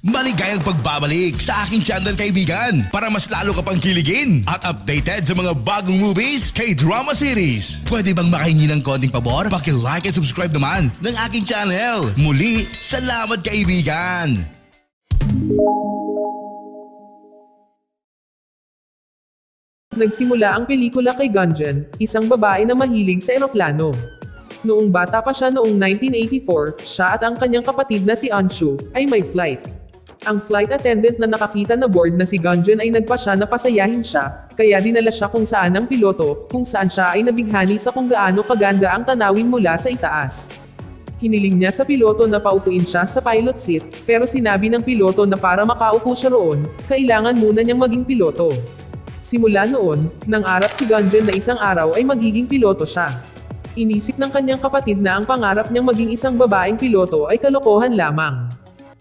Maligayang pagbabalik sa aking channel kaibigan para mas lalo ka pang kiligin at updated sa mga bagong movies, K-drama series. Pwede bang makahingi ng konting pabor? Paki-like and subscribe naman ng aking channel. Muli, salamat kaibigan! Nagsimula ang pelikula kay Gunjan, isang babae na mahilig sa eroplano. Noong bata pa siya noong 1984, siya at ang kanyang kapatid na si Anshu ay may flight. Ang flight attendant na nakakita na bored na si Gunjan ay nagpasya na pasayahin siya, kaya dinala siya kung saan ang piloto, kung saan siya ay nabighani sa kung gaano kaganda ang tanawin mula sa itaas. Hiniling niya sa piloto na paupuin siya sa pilot seat, pero sinabi ng piloto na para makaupo siya roon, kailangan muna niyang maging piloto. Simula noon, nangarap si Gunjan na isang araw ay magiging piloto siya. Inisip ng kanyang kapatid na ang pangarap niyang maging isang babaeng piloto ay kalokohan lamang.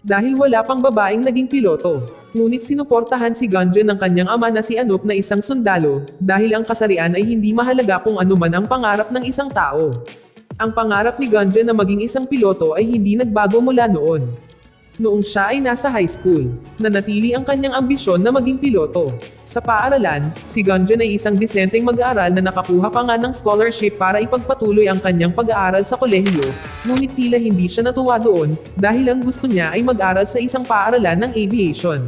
Dahil wala pang babaeng naging piloto. Ngunit sinuportahan si Gunjan ng kanyang ama na si Anup na isang sundalo, dahil ang kasarian ay hindi mahalaga kung ano man ang pangarap ng isang tao. Ang pangarap ni Gunjan na maging isang piloto ay hindi nagbago mula noon. Noong siya ay nasa high school, nanatili ang kanyang ambisyon na maging piloto. Sa paaralan, si Gunjan ay isang disenteng mag-aaral na nakakuha pa nga ng scholarship para ipagpatuloy ang kanyang pag-aaral sa kolehiyo, ngunit tila hindi siya natuwa doon, dahil ang gusto niya ay mag-aral sa isang paaralan ng aviation.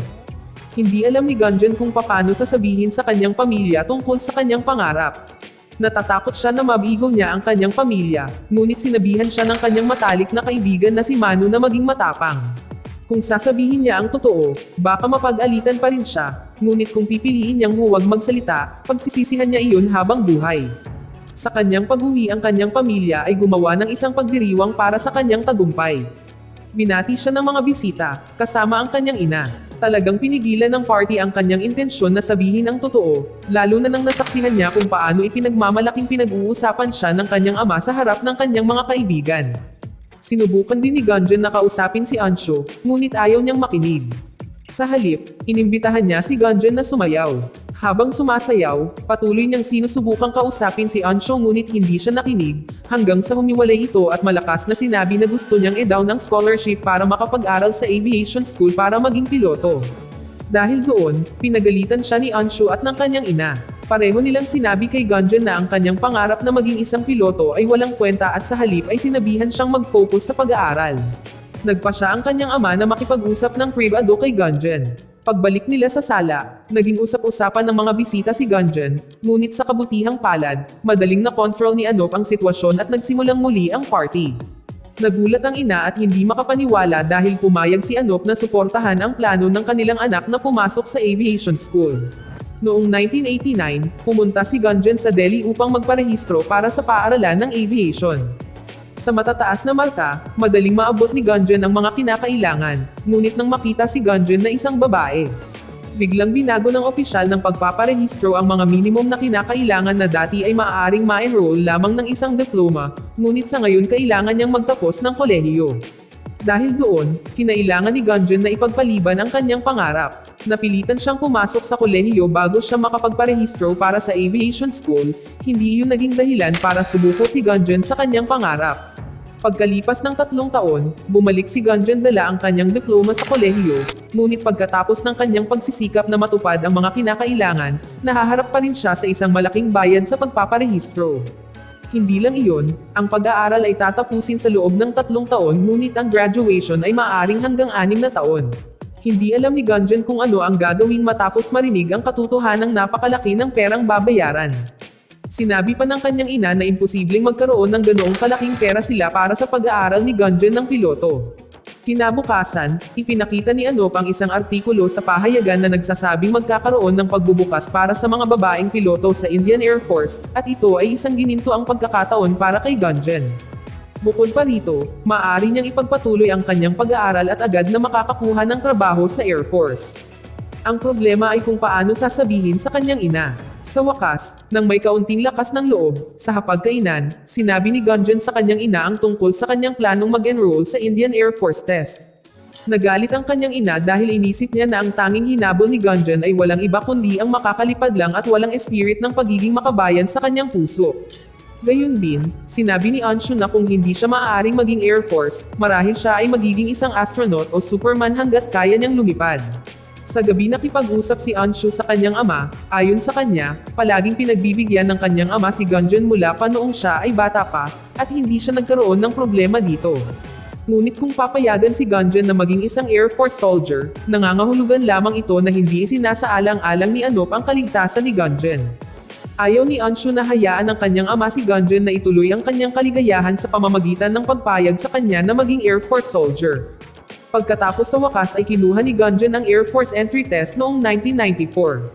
Hindi alam ni Gunjan kung paano sasabihin sa kanyang pamilya tungkol sa kanyang pangarap. Natatakot siya na mabigo niya ang kanyang pamilya, ngunit sinabihan siya ng kanyang matalik na kaibigan na si Manu na maging matapang. Kung sasabihin niya ang totoo, baka mapag-alitan pa rin siya, ngunit kung pipiliin niyang huwag magsalita, pagsisisihan niya iyon habang buhay. Sa kanyang pag-uwi ang kanyang pamilya ay gumawa ng isang pagdiriwang para sa kanyang tagumpay. Binati siya ng mga bisita, kasama ang kanyang ina. Talagang pinigilan ng party ang kanyang intensyon na sabihin ang totoo, lalo na nang nasaksihan niya kung paano ipinagmamalaking pinag-uusapan siya ng kanyang ama sa harap ng kanyang mga kaibigan. Sinubukan din ni Gunjan na kausapin si Anshu, ngunit ayaw niyang makinig. Sa halip, inimbitahan niya si Gunjan na sumayaw. Habang sumasayaw, patuloy niyang sinusubukang kausapin si Anshu ngunit hindi siya nakinig, hanggang sa humiwalay ito at malakas na sinabi na gusto niyang i-down ng scholarship para makapag-aral sa aviation school para maging piloto. Dahil doon, pinagalitan siya ni Anshu at ng kanyang ina. Pareho nilang sinabi kay Gunjan na ang kanyang pangarap na maging isang piloto ay walang kwenta at sa halip ay sinabihan siyang mag-focus sa pag-aaral. Nagpa siya ang kanyang ama na makipag-usap ng privado kay Gunjan. Pagbalik nila sa sala, naging usap-usapan ng mga bisita si Gunjan, ngunit sa kabutihang palad, madaling na-control ni Anup ang sitwasyon at nagsimulang muli ang party. Nagulat ang ina at hindi makapaniwala dahil pumayag si Anup na suportahan ang plano ng kanilang anak na pumasok sa aviation school. Noong 1989, pumunta si Gunjan sa Delhi upang magparehistro para sa paaralan ng aviation. Sa matataas na marka, madaling maabot ni Gunjan ang mga kinakailangan, ngunit nang makita si Gunjan na isang babae, biglang binago ng opisyal ng pagpaparehistro ang mga minimum na kinakailangan na dati ay maaaring ma-enroll lamang ng isang diploma, ngunit sa ngayon kailangan niyang magtapos ng kolehiyo. Dahil doon, kinailangan ni Gunjan na ipagpaliban ang kanyang pangarap. Napilitan siyang pumasok sa kolehiyo bago siya makapagparehistro para sa aviation school, hindi iyon naging dahilan para subuko si Gunjan sa kanyang pangarap. Pagkalipas ng 3 taon, bumalik si Gunjan dala ang kanyang diploma sa kolehiyo, ngunit pagkatapos ng kanyang pagsisikap na matupad ang mga kinakailangan, nahaharap pa rin siya sa isang malaking bayad sa pagpaparehistro. Hindi lang iyon, ang pag-aaral ay tatapusin sa loob ng 3 taon ngunit ang graduation ay maaaring hanggang 6 na taon. Hindi alam ni Gunjan kung ano ang gagawin matapos marinig ang katotohanang napakalaki ng perang babayaran. Sinabi pa ng kanyang ina na imposibleng magkaroon ng ganoong kalaking pera sila para sa pag-aaral ni Gunjan ng piloto. Kinabukasan, ipinakita ni Anup ang isang artikulo sa pahayagan na nagsasabing magkakaroon ng pagbubukas para sa mga babaeng piloto sa Indian Air Force, at ito ay isang ginintoang pagkakataon para kay Gunjan. Bukod pa rito, maaari niyang ipagpatuloy ang kanyang pag-aaral at agad na makakakuha ng trabaho sa Air Force. Ang problema ay kung paano sasabihin sa kanyang ina. Sa wakas, nang may kaunting lakas ng loob, sa hapagkainan, sinabi ni Gunjan sa kanyang ina ang tungkol sa kanyang planong mag-enroll sa Indian Air Force test. Nagalit ang kanyang ina dahil inisip niya na ang tanging hinabol ni Gunjan ay walang iba kundi ang makakalipad lang at walang espirit ng pagiging makabayan sa kanyang puso. Gayun din, sinabi ni Anshu na kung hindi siya maaaring maging Air Force, marahil siya ay magiging isang astronaut o Superman hanggat kaya niyang lumipad. Sa gabi nakipag-usap si Anshu sa kanyang ama, ayon sa kanya, palaging pinagbibigyan ng kanyang ama si Gunjan mula pa noong siya ay bata pa, at hindi siya nagkaroon ng problema dito. Ngunit kung papayagan si Gunjan na maging isang Air Force soldier, nangangahulugan lamang ito na hindi isinasaalang-alang ni Anup ang kaligtasan ni Gunjan. Ayaw ni Anshu na hayaan ng kanyang ama si Gunjan na ituloy ang kanyang kaligayahan sa pamamagitan ng pagpayag sa kanya na maging Air Force soldier. Pagkatapos sa wakas ay kinuha ni Gunjan ang Air Force entry test noong 1994.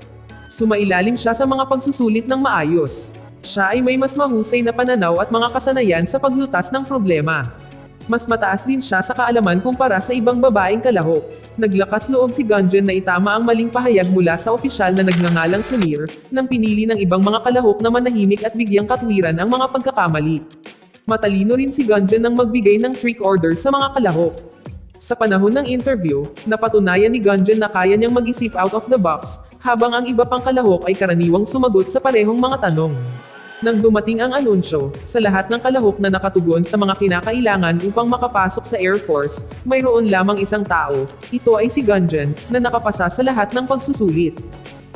Sumailalim siya sa mga pagsusulit ng maayos. Siya ay may mas mahusay na pananaw at mga kasanayan sa paglutas ng problema. Mas mataas din siya sa kaalaman kumpara sa ibang babaeng kalahok. Naglakas loob si Gunjan na itama ang maling pahayag mula sa opisyal na nagngangalang Samir, nang pinili ng ibang mga kalahok na manahimik at bigyang katwiran ang mga pagkakamali. Matalino rin si Gunjan nang magbigay ng trick order sa mga kalahok. Sa panahon ng interview, napatunayan ni Gunjan na kaya niyang mag-isip out of the box, habang ang iba pang kalahok ay karaniwang sumagot sa parehong mga tanong. Nang dumating ang anunsyo, sa lahat ng kalahok na nakatugon sa mga kinakailangan upang makapasok sa Air Force, mayroon lamang isang tao, ito ay si Gunjan, na nakapasa sa lahat ng pagsusulit.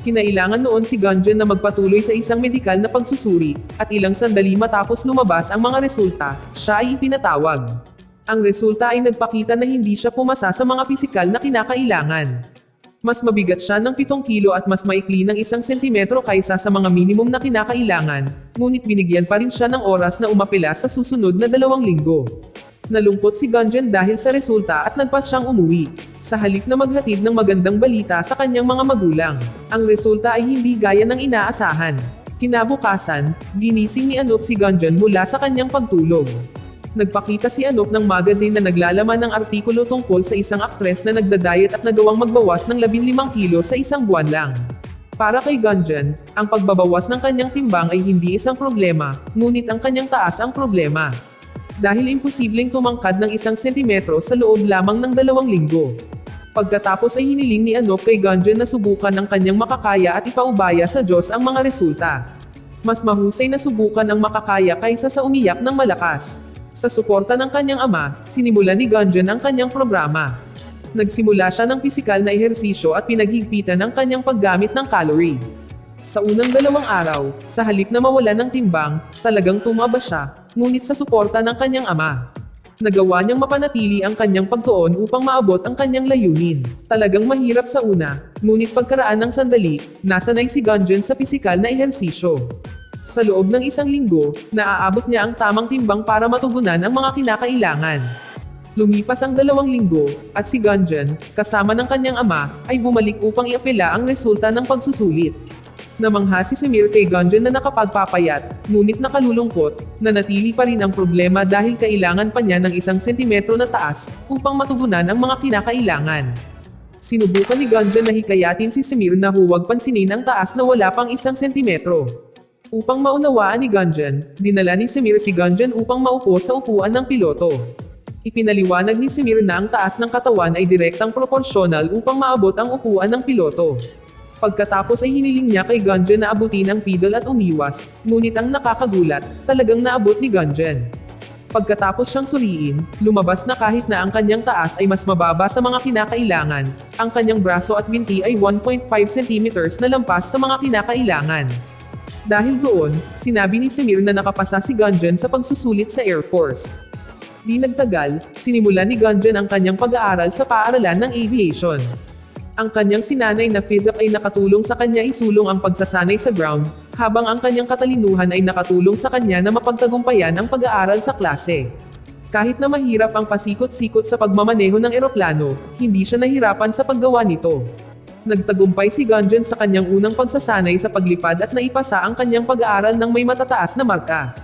Kinailangan noon si Gunjan na magpatuloy sa isang medikal na pagsusuri, at ilang sandali matapos lumabas ang mga resulta, siya ay ipinatawag. Ang resulta ay nagpakita na hindi siya pumasa sa mga pisikal na kinakailangan. Mas mabigat siya ng 7 kilo at mas maikli ng 1 sentimetro kaysa sa mga minimum na kinakailangan, ngunit binigyan pa rin siya ng oras na umapela sa susunod na 2 linggo. Nalungkot si Gunjan dahil sa resulta at nagpas siyang umuwi. Sa halip na maghatid ng magandang balita sa kanyang mga magulang, ang resulta ay hindi gaya ng inaasahan. Kinabukasan, ginising ni Anup si Gunjan mula sa kanyang pagtulog. Nagpakita si Anup ng magazine na naglalaman ng artikulo tungkol sa isang aktres na nagda-diet at nagawang magbawas ng 15 kilo sa isang buwan lang. Para kay Gunjan, ang pagbabawas ng kanyang timbang ay hindi isang problema, ngunit ang kanyang taas ang problema. Dahil imposibleng tumangkad ng 1 sentimetro sa loob lamang ng 2 linggo. Pagkatapos ay hiniling ni Anup kay Gunjan na subukan ang kanyang makakaya at ipaubaya sa Diyos ang mga resulta. Mas mahusay na subukan ang makakaya kaysa sa umiyak ng malakas. Sa suporta ng kanyang ama, sinimulan ni Gunjan ang kanyang programa. Nagsimula siya ng pisikal na ehersisyo at pinaghigpitan ang kanyang paggamit ng calorie. Sa unang 2 araw, sa halip na mawala ng timbang, talagang tumaba siya, ngunit sa suporta ng kanyang ama. Nagawa niyang mapanatili ang kanyang pagtuon upang maabot ang kanyang layunin. Talagang mahirap sa una, ngunit pagkaraan ng sandali, nasanay si Gunjan sa pisikal na ehersisyo. Sa loob ng 1 linggo, naaabot niya ang tamang timbang para matugunan ang mga kinakailangan. Lumipas ang 2 linggo, at si Gunjan, kasama ng kanyang ama, ay bumalik upang iapela ang resulta ng pagsusulit. Namangha si Samir kay Gunjan na nakapagpapayat, ngunit nakalulungkot, na natili pa rin ang problema dahil kailangan pa niya ng 1 sentimetro na taas, upang matugunan ang mga kinakailangan. Sinubukan ni Gunjan na hikayatin si Samir na huwag pansinin ang taas na wala pang 1 sentimetro. Upang maunawaan ni Gunjan, dinala ni Samir si Gunjan upang maupo sa upuan ng piloto. Ipinaliwanag ni Samir na ang taas ng katawan ay direktang proporsyonal upang maabot ang upuan ng piloto. Pagkatapos ay hiniling niya kay Gunjan na abutin ang pedal at umiwas, ngunit ang nakakagulat, talagang naabot ni Gunjan. Pagkatapos siyang suriin, lumabas na kahit na ang kanyang taas ay mas mababa sa mga kinakailangan, ang kanyang braso at binti ay 1.5 cm na lampas sa mga kinakailangan. Dahil doon, sinabi ni Samir na nakapasa si Gunjan sa pagsusulit sa Air Force. Di nagtagal, sinimulan ni Gunjan ang kanyang pag-aaral sa paaralan ng aviation. Ang kanyang sinanay na PhysUp ay nakatulong sa kanya isulong ang pagsasanay sa ground, habang ang kanyang katalinuhan ay nakatulong sa kanya na mapagtagumpayan ang pag-aaral sa klase. Kahit na mahirap ang pasikot-sikot sa pagmamaneho ng eroplano, hindi siya nahirapan sa paggawa nito. Nagtagumpay si Gunjan sa kanyang unang pagsasanay sa paglipad at naipasa ang kanyang pag-aaral ng may matataas na marka.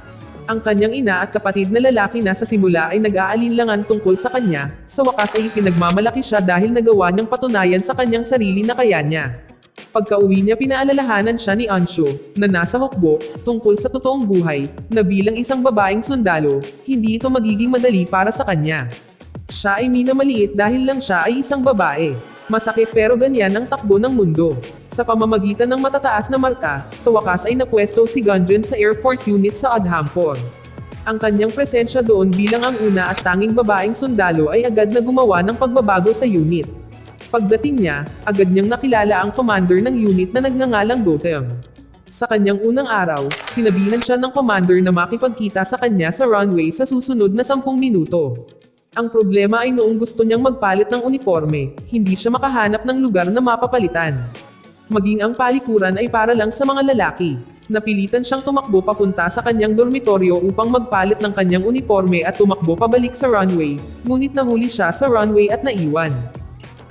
Ang kanyang ina at kapatid na lalaki na sa simula ay nag-aalinlangan tungkol sa kanya, sa wakas ay pinagmamalaki siya dahil nagawa niyang patunayan sa kanyang sarili na kaya niya. Pagka-uwi niya pinaalalahanan siya ni Anshu, na nasa hukbo, tungkol sa totoong buhay, na bilang isang babaeng sundalo, hindi ito magiging madali para sa kanya. Siya ay minamaliit dahil lang siya ay isang babae. Masakit pero ganyan ang takbo ng mundo. Sa pamamagitan ng matataas na marka, sa wakas ay napwesto si Gunjan sa Air Force Unit sa Udhampur. Ang kanyang presensya doon bilang ang una at tanging babaeng sundalo ay agad na gumawa ng pagbabago sa unit. Pagdating niya, agad niyang nakilala ang commander ng unit na nagngangalang Gautam. Sa kanyang unang araw, sinabihan siya ng commander na makipagkita sa kanya sa runway sa susunod na 10 minuto. Ang problema ay noong gusto niyang magpalit ng uniforme, hindi siya makahanap ng lugar na mapapalitan. Maging ang palikuran ay para lang sa mga lalaki. Napilitan siyang tumakbo papunta sa kanyang dormitoryo upang magpalit ng kanyang uniforme at tumakbo pabalik sa runway, ngunit nahuli siya sa runway at naiwan.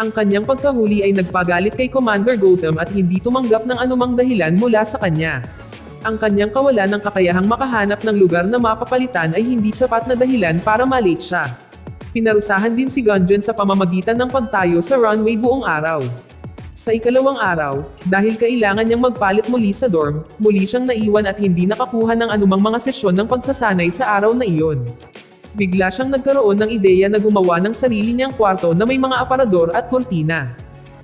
Ang kanyang pagkahuli ay nagpagalit kay Commander Gautam at hindi tumanggap ng anumang dahilan mula sa kanya. Ang kanyang kawalan ng kakayahang makahanap ng lugar na mapapalitan ay hindi sapat na dahilan para malate siya. Pinarusahan din si Gunjan sa pamamagitan ng pagtayo sa runway buong araw. Sa ikalawang araw, dahil kailangan niyang magpalit muli sa dorm, muli siyang naiwan at hindi nakakuha ng anumang mga sesyon ng pagsasanay sa araw na iyon. Bigla siyang nagkaroon ng ideya na gumawa ng sarili niyang kwarto na may mga aparador at kortina.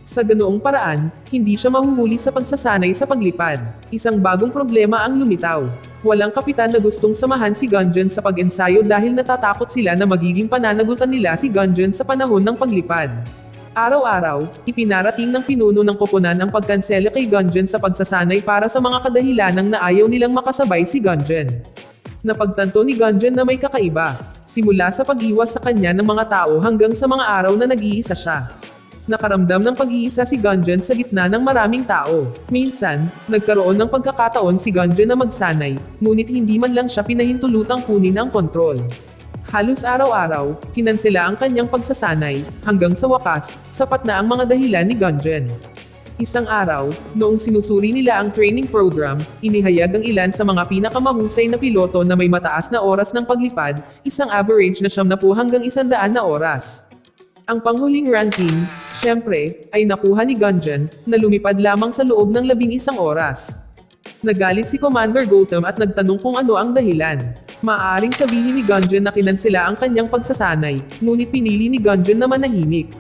Sa ganoong paraan, hindi siya mahuhuli sa pagsasanay sa paglipad. Isang bagong problema ang lumitaw. Walang kapitan na gustong samahan si Gunjan sa pag-ensayo dahil natatakot sila na magiging pananagutan nila si Gunjan sa panahon ng paglipad. Araw-araw, ipinarating ng pinuno ng koponan ang pagkansela kay Gunjan sa pagsasanay para sa mga kadahilanang na ayaw nilang makasabay si Gunjan. Napagtanto ni Gunjan na may kakaiba, simula sa pag-iwas sa kanya ng mga tao hanggang sa mga araw na nag-iisa siya. Nakaramdam ng pag-iisa si Gunjan sa gitna ng maraming tao. Minsan, nagkaroon ng pagkakataon si Gunjan na magsanay, ngunit hindi man lang siya pinahintulutang kunin ang kontrol. Halos araw-araw, kinansela ang kanyang pagsasanay, hanggang sa wakas, sapat na ang mga dahilan ni Gunjan. Isang araw, noong sinusuri nila ang training program, inihayag ang ilan sa mga pinakamahusay na piloto na may mataas na oras ng paglipad, isang average na 70 hanggang 100 na oras. Ang panghuling ranking, syempre, ay nakuha ni Gunjan, na lumipad lamang sa loob ng 11 oras. Nagalit si Commander Gautam at nagtanong kung ano ang dahilan. Maaaring sabihin ni Gunjan na kinansela ang kanyang pagsasanay, ngunit pinili ni Gunjan na manahimik.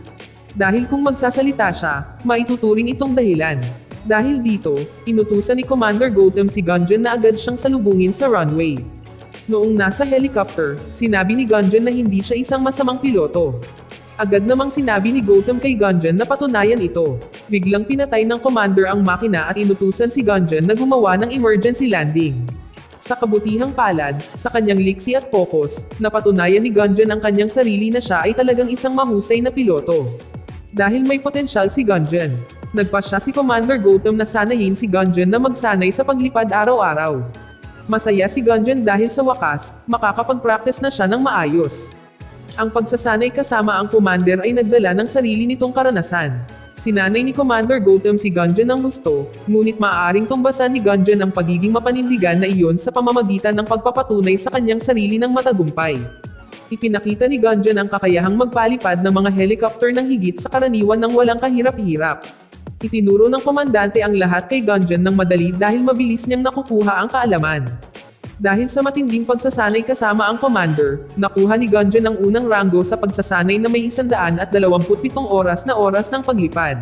Dahil kung magsasalita siya, maituturing itong dahilan. Dahil dito, inutusan ni Commander Gautam si Gunjan na agad siyang salubungin sa runway. Noong nasa helicopter, sinabi ni Gunjan na hindi siya isang masamang piloto. Agad namang sinabi ni Gautam kay Gunjan na patunayan ito. Biglang pinatay ng commander ang makina at inutusan si Gunjan na gumawa ng emergency landing. Sa kabutihang palad, sa kanyang liksi at focus, napatunayan ni Gunjan ang kanyang sarili na siya ay talagang isang mahusay na piloto. Dahil may potensyal si Gunjan, nagpasya si Commander Gautam na sanayin si Gunjan na magsanay sa paglipad araw-araw. Masaya si Gunjan dahil sa wakas, makakapag-practice na siya ng maayos. Ang pagsasanay kasama ang commander ay nagdala ng sarili nitong karanasan. Sinanay ni Commander Gautam si Gunjan ng husto, ngunit maaaring tumbasan ni Gunjan ang pagiging mapanindigan na iyon sa pamamagitan ng pagpapatunay sa kanyang sarili ng matagumpay. Ipinakita ni Gunjan ang kakayahang magpalipad ng mga helicopter ng higit sa karaniwan ng walang kahirap-hirap. Itinuro ng komandante ang lahat kay Gunjan ng madali dahil mabilis niyang nakukuha ang kaalaman. Dahil sa matinding pagsasanay kasama ang commander, nakuha ni Gunjan ang unang ranggo sa pagsasanay na may 127 oras ng paglipad.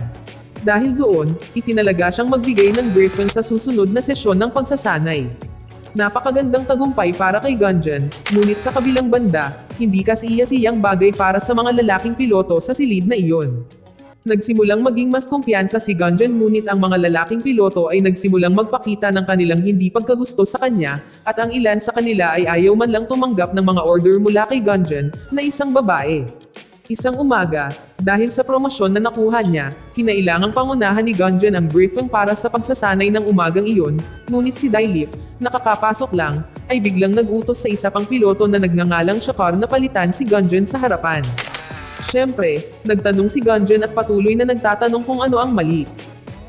Dahil doon, itinalaga siyang magbigay ng briefing sa susunod na sesyon ng pagsasanay. Napakagandang tagumpay para kay Gunjan, ngunit sa kabilang banda, hindi kasiya-siyang bagay para sa mga lalaking piloto sa silid na iyon. Nagsimulang maging mas kumpiyansa si Gunjan ngunit ang mga lalaking piloto ay nagsimulang magpakita ng kanilang hindi pagkagusto sa kanya, at ang ilan sa kanila ay ayaw man lang tumanggap ng mga order mula kay Gunjan, na isang babae. Isang umaga, dahil sa promosyon na nakuha niya, kinailangang pangunahan ni Gunjan ang briefing para sa pagsasanay ng umagang iyon, ngunit si Dailip, nakakapasok lang, ay biglang nag-utos sa isa pang piloto na nagngangalang Shakar na palitan si Gunjan sa harapan. Siyempre, nagtanong si Gunjan at patuloy na nagtatanong kung ano ang mali.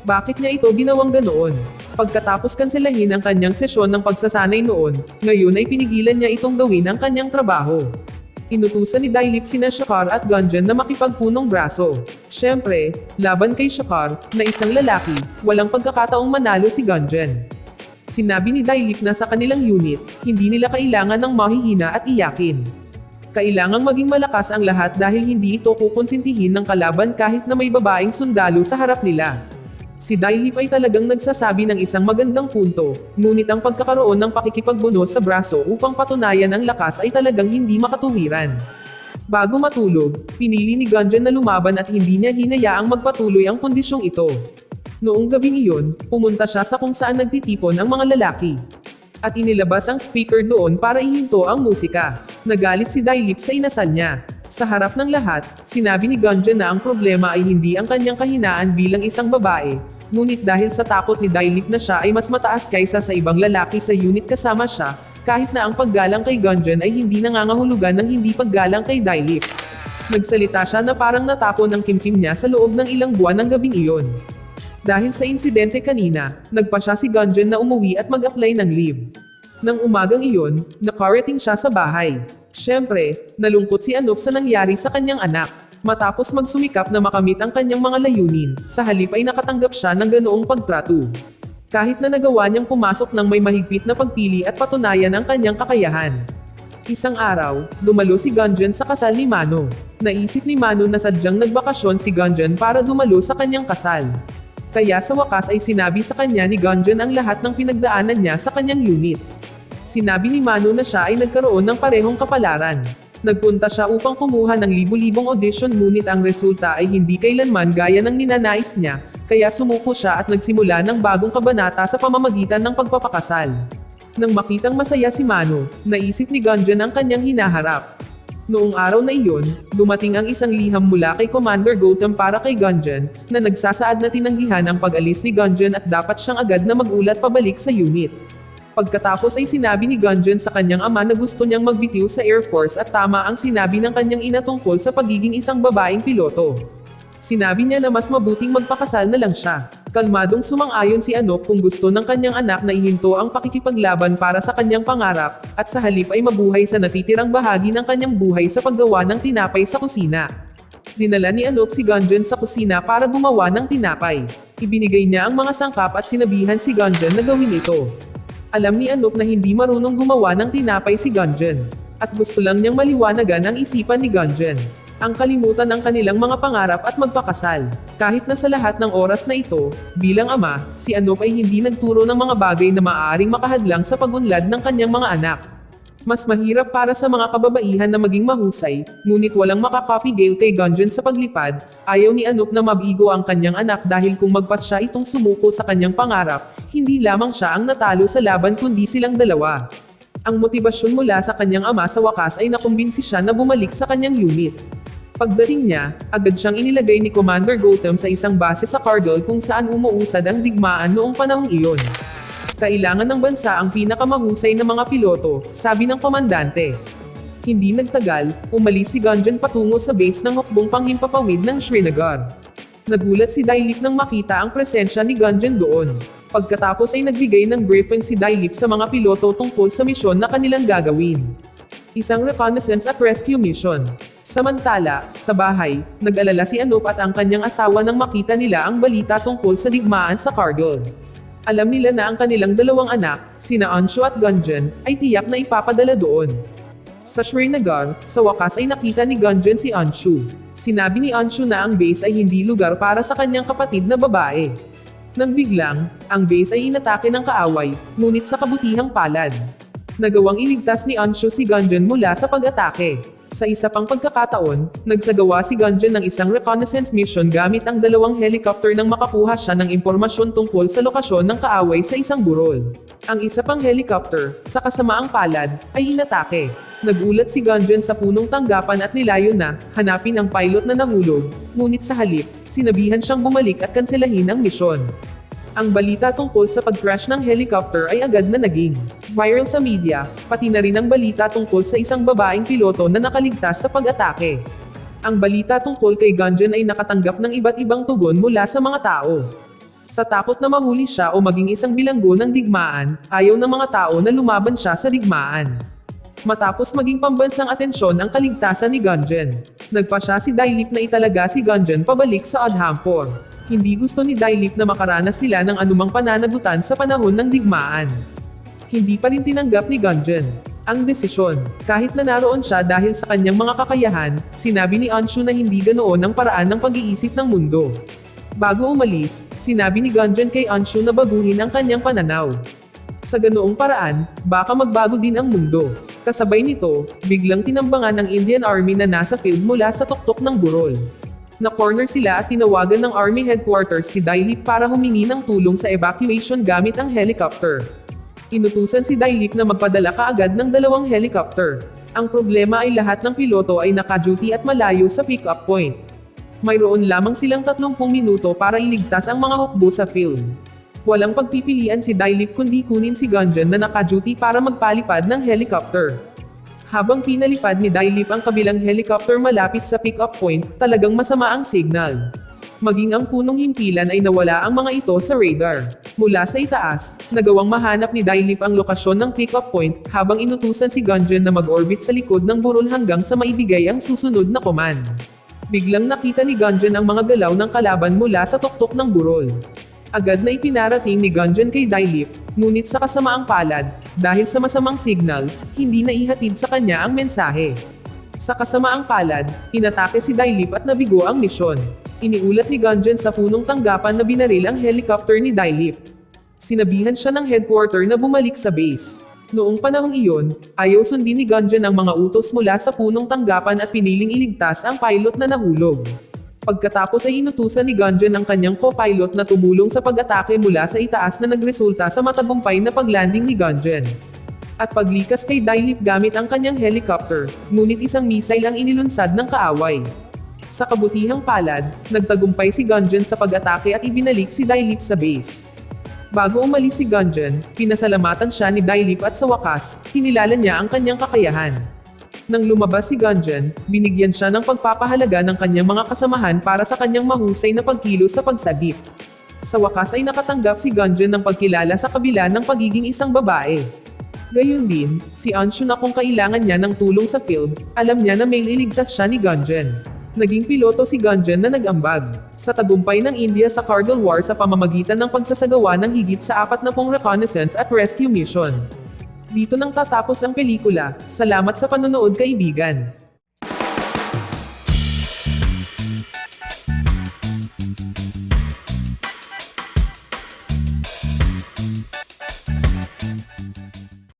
Bakit niya ito ginawang ganoon? Pagkatapos kanselahin ang kanyang sesyon ng pagsasanay noon, ngayon ay pinigilan niya itong gawin ang kanyang trabaho. Inutusan ni Dailip sina Shakar at Gunjan na makipagpunong braso. Siyempre, laban kay Shakar, na isang lalaki, walang pagkakataong manalo si Gunjan. Sinabi ni Dailip na sa kanilang unit, hindi nila kailangan ng mahihina at iyakin. Kailangang maging malakas ang lahat dahil hindi ito kukonsintihin ng kalaban kahit na may babaeng sundalo sa harap nila. Si Dailip ay talagang nagsasabi ng isang magandang punto, ngunit ang pagkakaroon ng pakikipagbunos sa braso upang patunayan ang lakas ay talagang hindi makatuwiran. Bago matulog, pinili ni Gunjan na lumaban at hindi niya hinayaang magpatuloy ang kondisyong ito. Noong gabing iyon, pumunta siya sa kung saan nagtitipon ang mga lalaki. At inilabas ang speaker doon para ihinto ang musika. Nagalit si Dailip sa inasal niya. Sa harap ng lahat, sinabi ni Gunjan na ang problema ay hindi ang kanyang kahinaan bilang isang babae, ngunit dahil sa takot ni Dailip na siya ay mas mataas kaysa sa ibang lalaki sa unit kasama siya, kahit na ang paggalang kay Gunjan ay hindi nangangahulugan ng hindi paggalang kay Dailip. Nagsalita siya na parang natapon ang kimkim niya sa loob ng ilang buwan ng gabing iyon. Dahil sa insidente kanina, nagpa siya si Gunjan na umuwi at mag-apply ng leave. Nang umagang iyon, nakarating siya sa bahay. Siyempre, nalungkot si Anup sa nangyari sa kanyang anak. Matapos magsumikap na makamit ang kanyang mga layunin, sa halip ay nakatanggap siya ng ganoong pagtrato. Kahit na nagawa niyang pumasok ng may mahigpit na pagpili at patunayan ang kanyang kakayahan. Isang araw, dumalo si Gunjan sa kasal ni Mano. Naisip ni Mano na sadyang nagbakasyon si Gunjan para dumalo sa kanyang kasal. Kaya sa wakas ay sinabi sa kanya ni Gunjan ang lahat ng pinagdaanan niya sa kanyang unit. Sinabi ni Mano na siya ay nagkaroon ng parehong kapalaran. Nagpunta siya upang kumuha ng libu-libong audition ngunit ang resulta ay hindi kailanman gaya ng ninanais niya, kaya sumuko siya at nagsimula ng bagong kabanata sa pamamagitan ng pagpapakasal. Nang makitang masaya si Mano, naisip ni Gunjan ang kanyang hinaharap. Noong araw na iyon, dumating ang isang liham mula kay Commander Gautam para kay Gunjan, na nagsasaad na tinanggihan ang pag-alis ni Gunjan at dapat siyang agad na mag-ulat pabalik sa unit. Pagkatapos ay sinabi ni Gunjan sa kanyang ama na gusto niyang magbitiw sa Air Force at tama ang sinabi ng kanyang ina tungkol sa pagiging isang babaeng piloto. Sinabi niya na mas mabuting magpakasal na lang siya. Kalmadong sumang-ayon si Anup kung gusto ng kanyang anak na ihinto ang pakikipaglaban para sa kanyang pangarap, at sa halip ay mabuhay sa natitirang bahagi ng kanyang buhay sa paggawa ng tinapay sa kusina. Dinala ni Anup si Gunjan sa kusina para gumawa ng tinapay. Ibinigay niya ang mga sangkap at sinabihan si Gunjan na gawin ito. Alam ni Anup na hindi marunong gumawa ng tinapay si Gunjan, at gusto lang niyang maliwanagan ang isipan ni Gunjan. Ang kalimutan ng kanilang mga pangarap at magpakasal. Kahit na sa lahat ng oras na ito, bilang ama, si Anup ay hindi nagturo ng mga bagay na maaaring makahadlang sa pagunlad ng kanyang mga anak. Mas mahirap para sa mga kababaihan na maging mahusay, ngunit walang makakopy-gale kay Gunjan sa paglipad. Ayaw ni Anup na mabigo ang kanyang anak dahil kung magpas siya itong sumuko sa kanyang pangarap, hindi lamang siya ang natalo sa laban kundi silang dalawa. Ang motibasyon mula sa kanyang ama sa wakas ay nakumbinsi siya na bumalik sa kanyang unit. Pagdating niya, agad siyang inilagay ni Commander Gautam sa isang base sa Kargil kung saan umuusad ang digmaan noong panahong iyon. Kailangan ng bansa ang pinakamahusay na mga piloto, sabi ng komandante. Hindi nagtagal, umalis si Gunjan patungo sa base ng hukbong panghimpapawid ng Srinagar. Nagulat si Dailip nang makita ang presensya ni Gunjan doon. Pagkatapos ay nagbigay ng briefing si Dailip sa mga piloto tungkol sa misyon na kanilang gagawin. Isang reconnaissance at rescue mission. Samantala, sa bahay, nag-alala si Anup at ang kanyang asawa nang makita nila ang balita tungkol sa digmaan sa Kargil. Alam nila na ang kanilang dalawang anak, sina Anshu at Gunjan, ay tiyak na ipapadala doon. Sa Srinagar, sa wakas ay nakita ni Gunjan si Anshu. Sinabi ni Anshu na ang base ay hindi lugar para sa kanyang kapatid na babae. Nang biglang, ang base ay inatake ng kaaway, ngunit sa kabutihang palad. Nagawang iligtas ni Anshu si Gunjan mula sa pag-atake. Sa isa pang pagkakataon, nagsagawa si Gunjan ng isang reconnaissance mission gamit ang dalawang helicopter nang makakuha siya ng impormasyon tungkol sa lokasyon ng kaaway sa isang burol. Ang isa pang helicopter, sa kasamaang palad, ay inatake. Nagulat si Gunjan sa punong tanggapan at nilayon na hanapin ang pilot na nahulog, ngunit sa halip, sinabihan siyang bumalik at kanselahin ang misyon. Ang balita tungkol sa pag-crash ng helicopter ay agad na naging viral sa media, pati na rin ang balita tungkol sa isang babaeng piloto na nakaligtas sa pag-atake. Ang balita tungkol kay Gunjan ay nakatanggap ng iba't ibang tugon mula sa mga tao. Sa takot na mahuli siya o maging isang bilanggo ng digmaan, ayaw ng mga tao na lumaban siya sa digmaan. Matapos maging pambansang atensyon ang kaligtasan ni Gunjan, nagpa siya si Dailip na italaga si Gunjan pabalik sa Udhampur. Hindi gusto ni Dailip na makaranas sila ng anumang pananagutan sa panahon ng digmaan. Hindi pa rin tinanggap ni Gunjan ang desisyon. Kahit na naroon siya dahil sa kanyang mga kakayahan, sinabi ni Anshu na hindi ganoon ang paraan ng pag-iisip ng mundo. Bago umalis, sinabi ni Gunjan kay Anshu na baguhin ang kanyang pananaw. Sa ganoong paraan, baka magbago din ang mundo. Kasabay nito, biglang tinambangan ng Indian Army na nasa field mula sa tuktok ng burol. Na-corner sila at tinawagan ng Army Headquarters si Dailip para humingi ng tulong sa evacuation gamit ang helicopter. Inutusan si Dailip na magpadala kaagad ng 2 helicopter. Ang problema ay lahat ng piloto ay naka-duty at malayo sa pick-up point. Mayroon lamang silang 30 minuto para iligtas ang mga hukbo sa field. Walang pagpipilian si Dailip kundi kunin si Gunjan na naka-duty para magpalipad ng helicopter. Habang pinalipad ni Dailip ang kabilang helicopter malapit sa pick-up point, talagang masama ang signal. Maging ang punong himpilan ay nawala ang mga ito sa radar. Mula sa itaas, nagawang mahanap ni Dailip ang lokasyon ng pick-up point habang inutusan si Gunjan na mag-orbit sa likod ng burol hanggang sa maibigay ang susunod na command. Biglang nakita ni Gunjan ang mga galaw ng kalaban mula sa tuktok ng burol. Agad na ipinarating ni Gunjan kay Dailip, ngunit sa kasamaang palad, dahil sa masamang signal, hindi na ihatid sa kanya ang mensahe. Sa kasamaang palad, inatake si Dailip at nabigo ang misyon. Iniulat ni Gunjan sa punong tanggapan na binaril ang helicopter ni Dailip. Sinabihan siya ng headquarter na bumalik sa base. Noong panahong iyon, ayaw sundin ni Gunjan ang mga utos mula sa punong tanggapan at piniling iligtas ang pilot na nahulog. Pagkatapos ay inutusan ni Gunjan ang kanyang co-pilot na tumulong sa pag-atake mula sa itaas na nagresulta sa matagumpay na paglanding ni Gunjan. At paglikas kay Dailip gamit ang kanyang helicopter, ngunit isang missile ang inilunsad ng kaaway. Sa kabutihang palad, nagtagumpay si Gunjan sa pag-atake at ibinalik si Dailip sa base. Bago umalis si Gunjan, pinasalamatan siya ni Dailip at sa wakas, kinilala niya ang kanyang kakayahan. Nang lumabas si Gunjan, binigyan siya ng pagpapahalaga ng kanyang mga kasamahan para sa kanyang mahusay na pagkilos sa pagsagip. Sa wakas ay nakatanggap si Gunjan ng pagkilala sa kabila ng pagiging isang babae. Gayun din, si Anshu na kung kailangan niya ng tulong sa field, alam niya na may liligtas siya ni Gunjan. Naging piloto si Gunjan na nag-ambag sa tagumpay ng India sa Kargil War sa pamamagitan ng pagsasagawa ng higit sa 40 reconnaissance at rescue mission. Dito nang tatapos ang pelikula. Salamat sa panonood kaibigan.